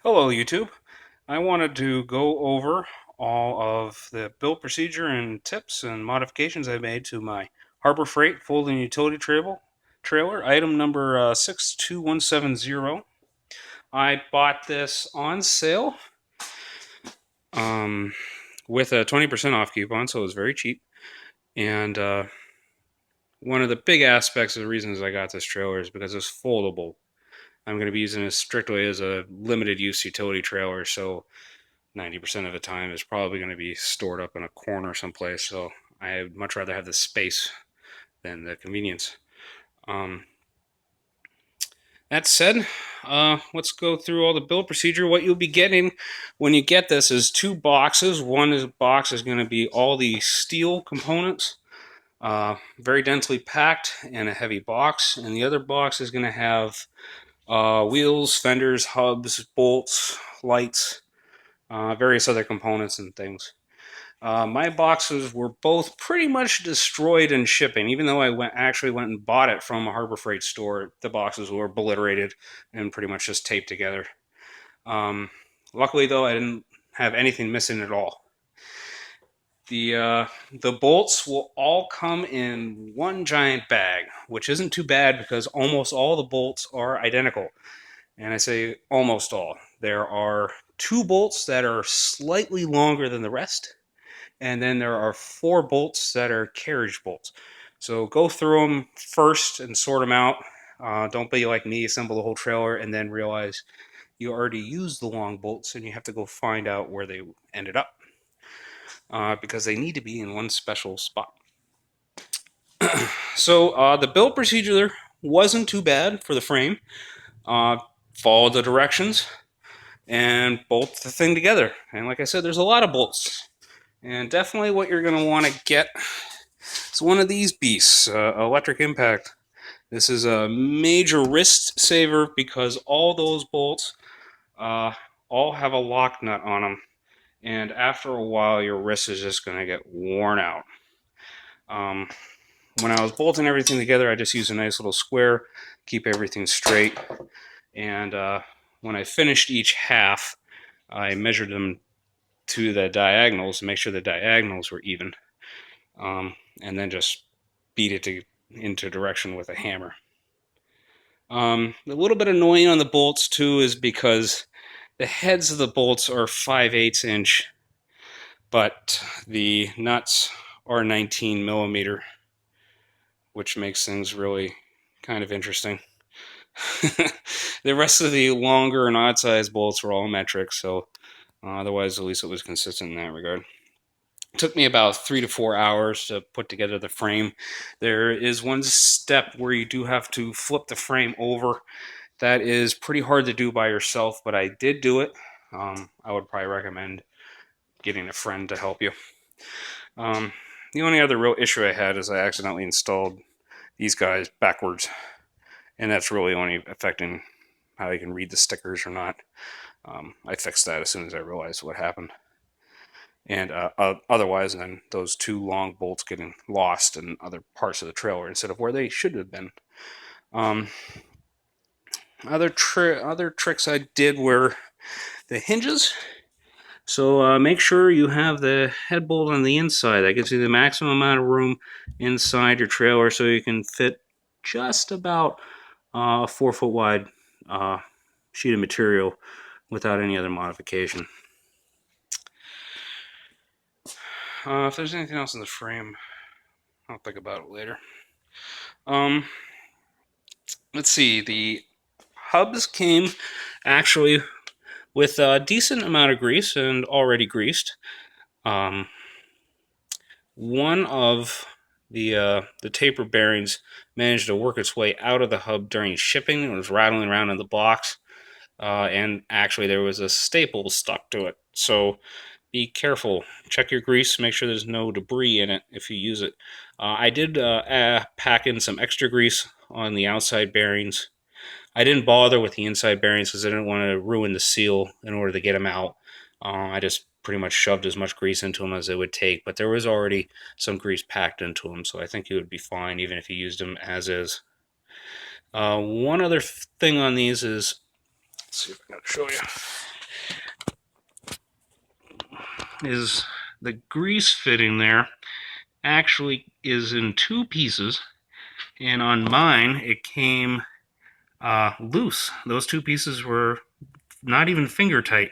Hello YouTube. I wanted to go over all of the build procedure and tips and modifications I made to my Harbor Freight folding utility trailer, item number 62170. I bought this on sale um, with a 20% off coupon, so it was very cheap. And one of the big aspects of the reasons I got this trailer is because it's foldable. I'm going to be using it strictly as a limited use utility trailer, so 90% of the time is probably going to be stored up in a corner someplace. So I'd much rather have the space than the convenience. Um, that said, let's go through all the build procedure. What you'll be getting when you get this is two boxes. Box is going to be all the steel components, very densely packed in a heavy box, and the other box is going to have wheels, fenders, hubs, bolts, lights, various other components and things. My boxes were both pretty much destroyed in shipping. Even though I actually went and bought it from a Harbor Freight store, the boxes were obliterated and pretty much just taped together. Um, Luckily, though, I didn't have anything missing at all. The bolts will all come in one giant bag, which isn't too bad because almost all the bolts are identical. And I say almost all. There are two bolts that are slightly longer than the rest, and then there are four bolts that are carriage bolts. So go through them first and sort them out. Don't be like me, assemble the whole trailer and then realize you already used the long bolts and you have to go find out where they ended up, because they need to be in one special spot. So the build procedure wasn't too bad for the frame. Follow the directions and bolt the thing together. And like I said, there's a lot of bolts. And definitely what you're going to want to get is one of these beasts, electric impact. This is a major wrist saver because all those bolts all have a lock nut on them. And after a while, your wrist is just going to get worn out. When I was bolting everything together, I just used a nice little square, keep everything straight. And when I finished each half, I measured them to the diagonals to make sure the diagonals were even, and then just beat it into direction with a hammer. A little bit annoying on the bolts too is because the heads of the bolts are 5/8 inch, but the nuts are 19 millimeter, which makes things really kind of interesting. The rest of the longer and odd size bolts were all metric, so otherwise at least it was consistent in that regard. It took me about 3 to 4 hours to put together the frame. There is one step where you do have to flip the frame over. That is pretty hard to do by yourself, but I did do it. I would probably recommend getting a friend to help you. The only other real issue I had is I accidentally installed these guys backwards, and that's really only affecting how you can read the stickers or not. I fixed that as soon as I realized what happened. And otherwise, then those two long bolts getting lost in other parts of the trailer instead of where they should have been. Um, other tricks I did were the hinges. So make sure you have the head bolt on the inside. That gives you the maximum amount of room inside your trailer so you can fit just about a 4 foot wide sheet of material without any other modification. If there's anything else in the frame, I'll think about it later. Let's see. The hubs came actually with a decent amount of grease and already greased. One of the taper bearings managed to work its way out of the hub during shipping. It was rattling around in the box, and actually there was a staple stuck to it. So be careful. Check your grease. Make sure there's no debris in it if you use it. I did pack in some extra grease on the outside bearings. I didn't bother with the inside bearings because I didn't want to ruin the seal in order to get them out. I just pretty much shoved as much grease into them as it would take, but there was already some grease packed into them, so I think it would be fine even if you used them as is. One other thing on these is, let's see if I can show you. is the grease fitting there actually is in two pieces, and on mine it came loose. Those two pieces were not even finger tight.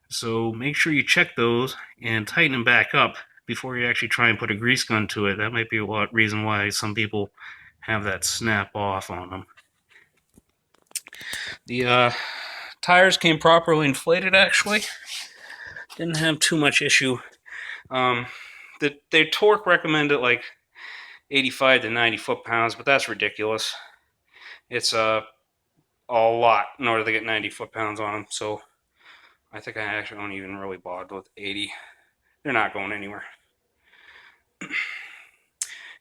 So make sure you check those and tighten them back up before you actually try and put a grease gun to it. That might be a reason why some people have that snap off on them. The tires came properly inflated, actually. Didn't have too much issue. The torque recommended like 85 to 90 foot-pounds, but that's ridiculous. It's a lot in order to get 90 foot-pounds on them, so I think I actually don't even really bother with 80. They're not going anywhere.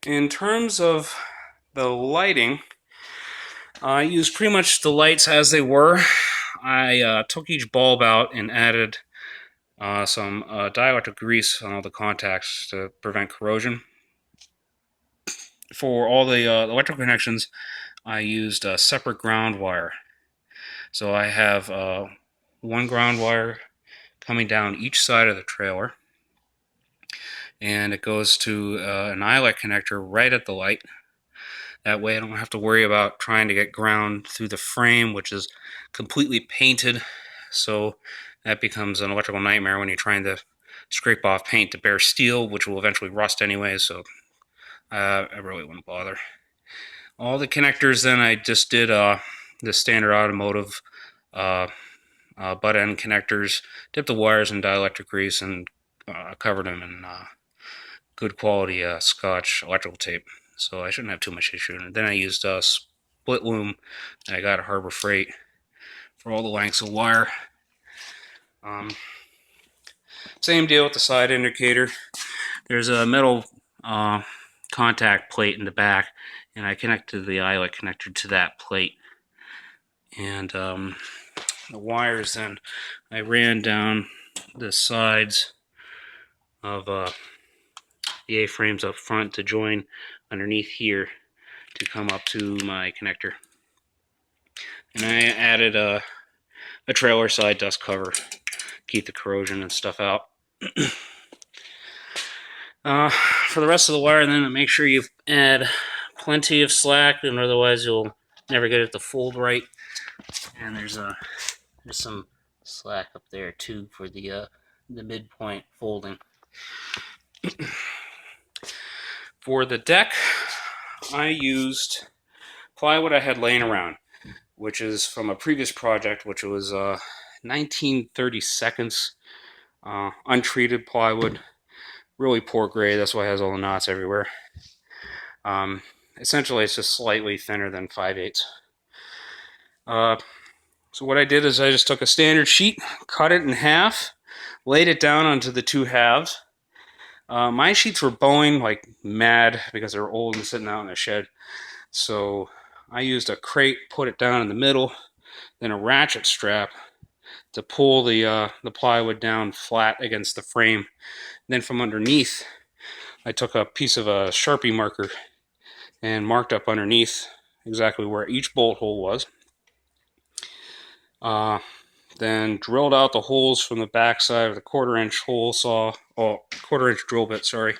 In terms of the lighting, I used pretty much the lights as they were. I took each bulb out and added some dielectric grease on all the contacts to prevent corrosion. For all the electrical connections, I used a separate ground wire. So I have one ground wire coming down each side of the trailer, and it goes to an eyelet connector right at the light. That way I don't have to worry about trying to get ground through the frame, which is completely painted. So that becomes an electrical nightmare when you're trying to scrape off paint to bare steel, which will eventually rust anyway, so I really wouldn't bother. All the connectors then I just did the standard automotive butt end connectors, dipped the wires in dielectric grease, and covered them in good quality Scotch electrical tape. So I shouldn't have too much issue. And then I used split loom that I got at Harbor Freight for all the lengths of wire. Same deal with the side indicator. There's a metal contact plate in the back, and I connected the eyelet connector to that plate. And the wires then I ran down the sides of the A-frames up front to join underneath here to come up to my connector. And I added a trailer side dust cover, keep the corrosion and stuff out. For the rest of the wire, then make sure you add plenty of slack, and otherwise you'll never get it to fold right. And there's some slack up there too for the midpoint folding. For the deck, I used plywood I had laying around, which is from a previous project, which was 1932 untreated plywood, really poor grade. That's why it has all the knots everywhere. Essentially, it's just slightly thinner than 5/8. So what I did is I just took a standard sheet, cut it in half, laid it down onto the two halves. My sheets were bowing like mad because they're old and sitting out in a shed. So I used a crate, put it down in the middle, then a ratchet strap to pull the plywood down flat against the frame. Then from underneath, I took a piece of a Sharpie marker and marked up underneath exactly where each bolt hole was. Then drilled out the holes from the backside of the quarter-inch drill bit, sorry.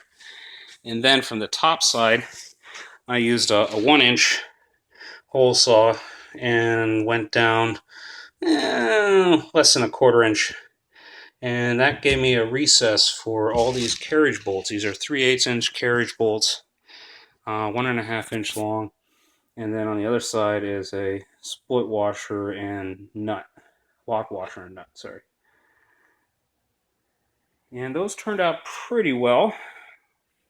And then from the top side, I used a 1-inch hole saw and went down less than a 1/4 inch. And that gave me a recess for all these carriage bolts. These are 3/8-inch carriage bolts, 1.5-inch long. And then on the other side is a split washer and nut. Lock washer and nut, sorry. And those turned out pretty well.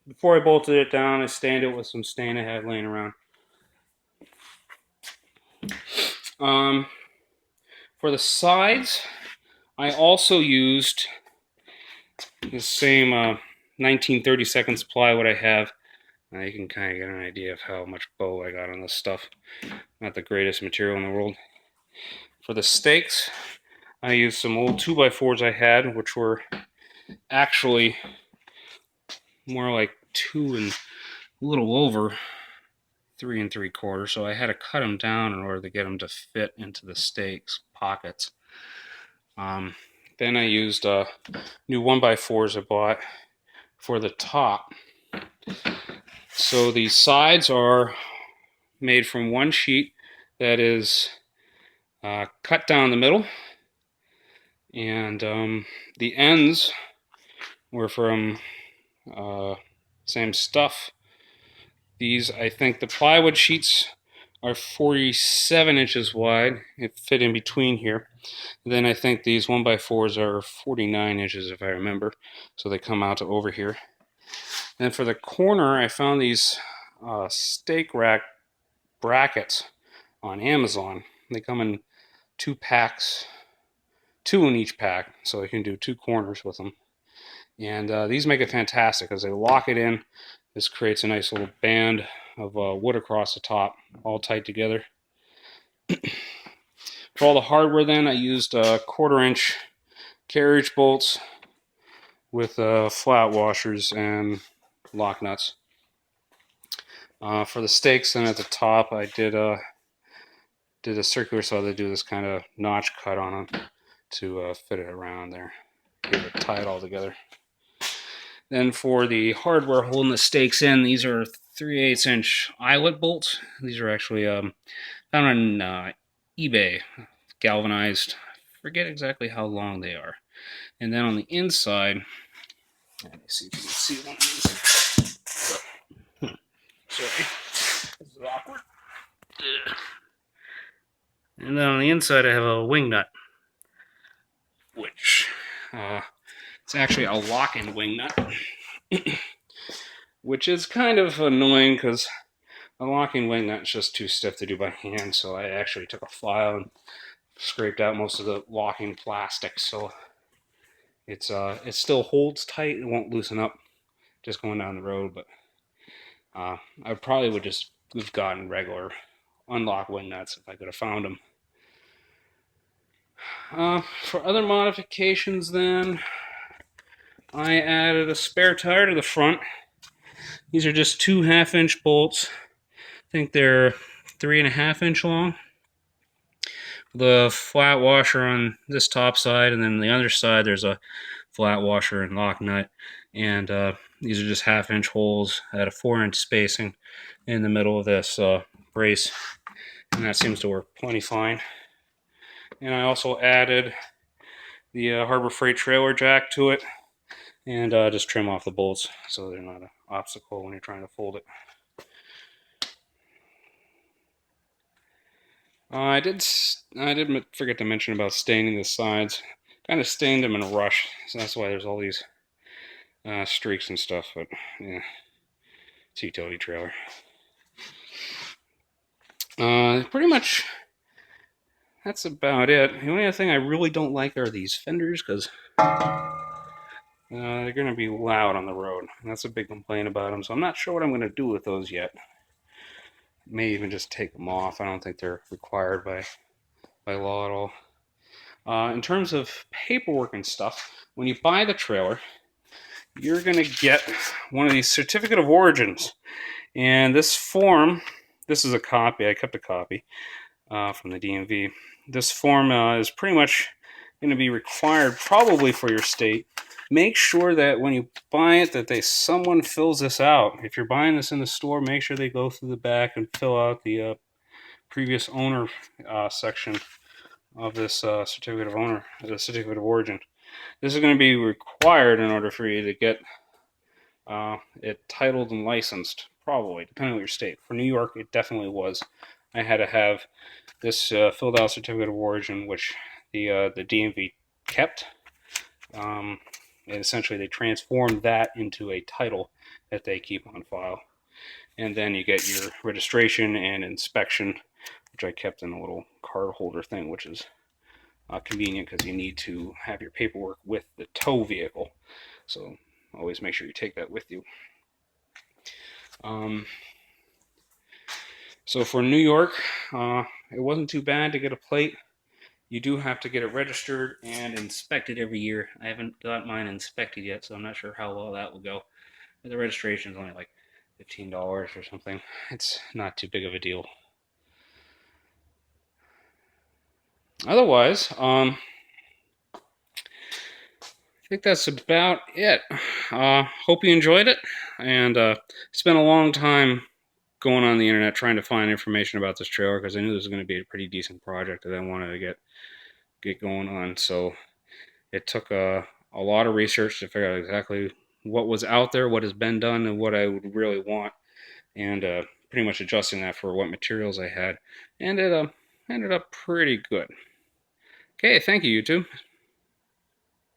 Before I bolted it down, I stained it with some stain I had laying around. For the sides, I also used the same 1932 plywood I have. Now you can kind of get an idea of how much bow I got on this stuff. Not the greatest material in the world. For the stakes, I used some old 2x4s I had, which were actually more like 2 and a little over 3 3/4. So I had to cut them down in order to get them to fit into the stakes pockets. Then I used new 1x4s I bought for the top. So the sides are made from one sheet that is cut down the middle, and the ends were from same stuff. These, I think the plywood sheets are 47 inches wide. It fit in between here. Then I think these 1x4s are 49 inches if I remember. So they come out to over here. And for the corner, I found these stake rack brackets on Amazon. They come in 2 packs, 2 in each pack, so I can do 2 corners with them. And these make it fantastic because they lock it in. This creates a nice little band of wood across the top, all tight together. For all the hardware then, I used 1/4 inch carriage bolts with flat washers and lock nuts. For the stakes then at the top, I did a circular saw to do this kind of notch cut on them to fit it around there, get it tied all together. Then for the hardware holding the stakes in, these are 3/8 inch eyelet bolts. These are actually found on eBay, galvanized. I forget exactly how long they are. And then on the inside, let me see if you can see one of these. Sorry, this is awkward. And then on the inside, I have a wing nut, which it's actually a lock-in wing nut, which is kind of annoying because a locking wing nut is just too stiff to do by hand. So I actually took a file and scraped out most of the locking plastic, so it still holds tight. It won't loosen up just going down the road, but I probably would just have gotten regular unlock wing nuts if I could have found them. For other modifications then, I added a spare tire to the front. These are just 2 1/2-inch bolts. I think they're 3 1/2 inch long. The flat washer on this top side, and then the other side there's a flat washer and lock nut. And these are just 1/2-inch holes at a 4-inch spacing in the middle of this brace. And that seems to work plenty fine. And I also added the Harbor Freight trailer jack to it, and just trim off the bolts so they're not an obstacle when you're trying to fold it. I did forget to mention about staining the sides. Kind of stained them in a rush, so that's why there's all these streaks and stuff. But yeah, it's a utility trailer. Pretty much that's about it. The only other thing I really don't like are these fenders because they're going to be loud on the road. And that's a big complaint about them. So I'm not sure what I'm going to do with those yet. May even just take them off. I don't think they're required by law at all. In terms of paperwork and stuff, when you buy the trailer, you're going to get one of these certificate of origins. And this form, this is a copy. I kept a copy from the DMV. This form is pretty much going to be required probably for your state. Make sure that when you buy it that someone fills this out. If you're buying this in the store, make sure they go through the back and fill out the previous owner section of this certificate of origin. This is going to be required in order for you to get it titled and licensed, probably, depending on your state. For New York, it definitely was. I had to have this filled out certificate of origin, which the DMV kept. And essentially, they transformed that into a title that they keep on file. And then you get your registration and inspection, which I kept in a little card holder thing, which is convenient because you need to have your paperwork with the tow vehicle. So always make sure you take that with you. So for New York, it wasn't too bad to get a plate. You do have to get it registered and inspected every year. I haven't got mine inspected yet, so I'm not sure how well that will go. The registration is only like $15 or something. It's not too big of a deal. Otherwise, think that's about it. Hope you enjoyed it. And spent a long time going on the internet trying to find information about this trailer because I knew this was going to be a pretty decent project that I wanted to get going on. So it took a lot of research to figure out exactly what was out there, what has been done, and what I would really want, and pretty much adjusting that for what materials I had, and it ended up pretty good. Okay, thank you, YouTube.